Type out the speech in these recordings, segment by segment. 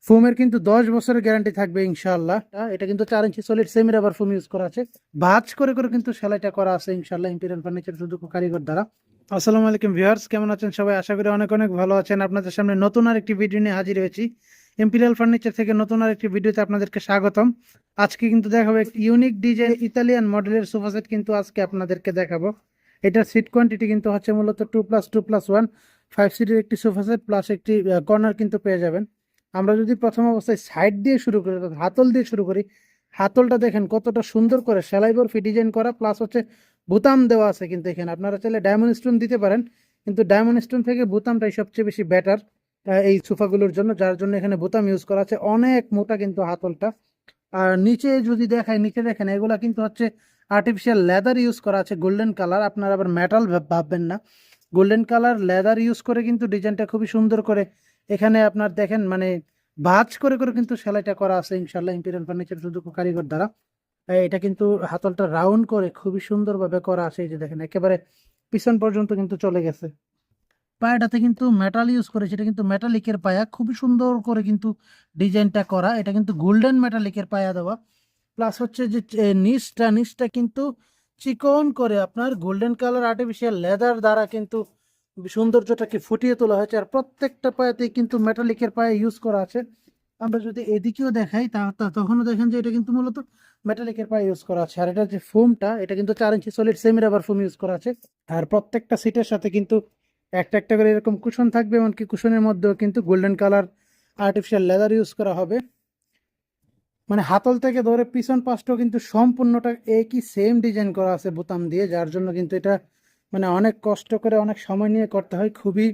ফোমের কিন্তু 10 বছরের গ্যারান্টি থাকবে ইনশাআল্লাহ। এটা কিন্তু 4 inch solid semi rubber foam use করা আছে, ভাঁজ করে করে কিন্তু সেলাইটা করা আছে ইনশাআল্লাহ ইম্পেরিয়াল ফার্নিচার সুযোগ্য কারিগর দ্বারা। আসসালামু আলাইকুম ভিউয়ার্স, কেমন আছেন সবাই? আশা করি অনেক অনেক ভালো আছেন। আপনাদের সামনে নতুন আরেকটি ভিডিও নিয়ে হাজির হয়েছি। ইম্পেরিয়াল ফার্নিচার থেকে নতুন আরেকটি ভিডিওতে আপনাদেরকে স্বাগতম। আজকে কিন্তু দেখাবো একটি ইউনিক ডিজাইন ইতালিয়ান মডেলের সোফা সেট কিন্তু আজকে আপনাদেরকে দেখাবো। এটার সিট কোয়ান্টিটি কিন্তু হচ্ছে মূলত 2+2+1 5 সিটের একটি সোফা সেট প্লাস একটি কর্নার কিন্তু পেয়ে যাবেন। আমরা যদি প্রথম অবস্থায় সাইড দিয়ে শুরু করি, অর্থাৎ হাতল দিয়ে শুরু করি, হাতলটা দেখেন কতটা সুন্দর করে সেলাই বরফি ডিজাইন করা, প্লাস হচ্ছে বোতাম দেওয়া আছে। কিন্তু এখানে আপনারা চাইলে ডায়মন্ড স্টোন দিতে পারেন, কিন্তু ডায়মন্ড স্টোন থেকে বোতামটাই সবচেয়ে বেশি বেটার এই সোফাগুলোর জন্য, যার জন্য এখানে বোতাম ইউজ করা আছে। অনেক মোটা কিন্তু হাতলটা। আর নিচে যদি দেখায়, নিচে দেখেন এগুলা কিন্তু হচ্ছে আর্টিফিশিয়াল লেদার ইউজ করা আছে, গোল্ডেন কালার। আপনারা আবার মেটাল ভাববেন না, গোল্ডেন কালার লেদার ইউজ করে কিন্তু ডিজাইনটা খুবই সুন্দর করে এখানে আপনার দেখেন মানে ভাঁজ করে করে কিন্তু সেলাইটা করা আছে ইনশাল্লাহ ইম্পেরিয়াল ফার্নিচার সুযোগ্য কারিগর দ্বারা। এটা কিন্তু হাতলটা রাউন্ড করে খুবই সুন্দরভাবে করা আছে। এই যে দেখেন একেবারে পিছন পর্যন্ত কিন্তু চলে গেছে। পায়াটাতে কিন্তু মেটাল ইউজ করেছে, এটা কিন্তু মেটালিকের পায়া, খুবই সুন্দর করে কিন্তু ডিজাইনটা করা। এটা কিন্তু গোল্ডেন মেটালিকের পায়া দেওয়া, প্লাস হচ্ছে যে নিচটা কিন্তু চিকন করে আপনার গোল্ডেন কালার আর্টিফিশিয়াল লেদার দ্বারা কিন্তু সৌন্দর্যটাকে ফুটিয়ে তোলা হয়েছে। আর প্রত্যেকটা পায়াতেই কিন্তু মেটালিকের পায়া ইউজ করা আছে। আমরা যদি এদিকেও দেখাই তখনও দেখেন যে এটা কিন্তু মূলত মেটালিকের পায়া ইউজ করা আছে। আর এটা যে ফোমটা, এটা কিন্তু 4 inch solid semi rubber foam use করা আছে। আর প্রত্যেকটা সিটের সাথে কিন্তু একটা একটা করে এরকম কুশন থাকবে, এমনকি কুশনের মধ্যেও কিন্তু golden colour artificial leather use করা হবে। মানে হাতল থেকে ধরে পিছন পাশটাও কিন্তু সম্পূর্ণটা একই সেম ডিজাইন করা আছে বোতাম দিয়ে, যার জন্য কিন্তু এটা মানে অনেক কষ্ট করে অনেক সময় নিয়ে করতে হয়। খুবই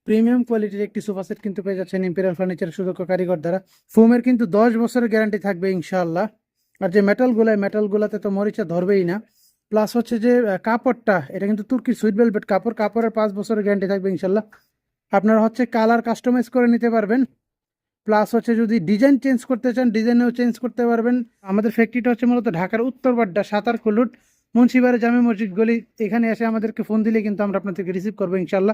প্রিমিয়াম কোয়ালিটির একটি সোফা সেট কিন্তু পেয়ে যাচ্ছেন ইম্পেরিয়াল ফার্নিচার সুযোগ্য কারিগর দ্বারা। ফোমের কিন্তু 10 বছরের গ্যারান্টি থাকবে ইনশাআল্লাহ। আর যে মেটালগুলাতে তো মরিচা ধরবেই না। প্লাস হচ্ছে যে কাপড়টা, এটা কিন্তু তুর্কির সুইট ভেলভেট কাপড়, কাপড়ের 5 বছরের গ্যারান্টি থাকবে ইনশাল্লাহ। আপনারা হচ্ছে কালার কাস্টমাইজ করে নিতে পারবেন, প্লাস হচ্ছে যদি ডিজাইন চেঞ্জ করতে চান ডিজাইনেও চেঞ্জ করতে পারবেন। আমাদের ফ্যাক্টরিটা হচ্ছে মূলত ঢাকার উত্তর বাড্ডা সাতারকুলুট মুন্সিবাড়ি জামে মসজিদ গলি। এখানে এসে আমাদেরকে ফোন দিলে কিন্তু আমরা আপনাদেরকে রিসিভ করবো ইনশাল্লাহ।